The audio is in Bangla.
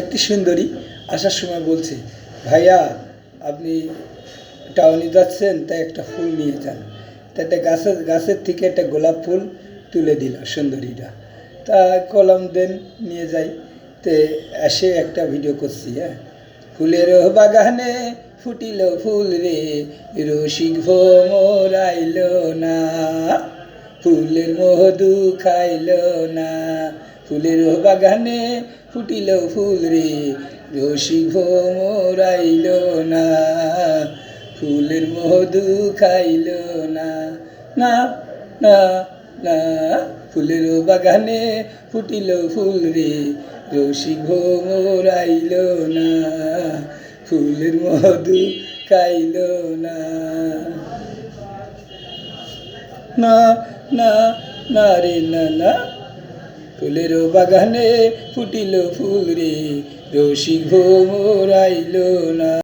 একটি সুন্দরী আসার সময় বলছে, ভাইয়া আপনি টাউনে যাচ্ছেন, তাই একটা ফুল নিয়ে যান। তা একটা গাছের থেকে একটা গোলাপ ফুল তুলে দিল সুন্দরীটা। তা কলম দেন, নিয়ে যাই। তে এসে একটা ভিডিও করছি। ফুলের বাগানে ফুটিল ফুল রে, রসিক ভ্রমর আইল না, ফুলের মধু খাইল না। ফুলের বাগানে ফুটিল ফুল রে, রসিক ভ্রমর আইল না, ফুলের মধু খাইল না। না না না, ফুলের বাগানে ফুটিল ফুল রে, রসিক ভ্রমর আইল না, ফুলের মধু খাইল না। না না না রে না না, ফুলের বাগানে ফুটিল ফুল রে, রসিক ভ্রমর আইল না।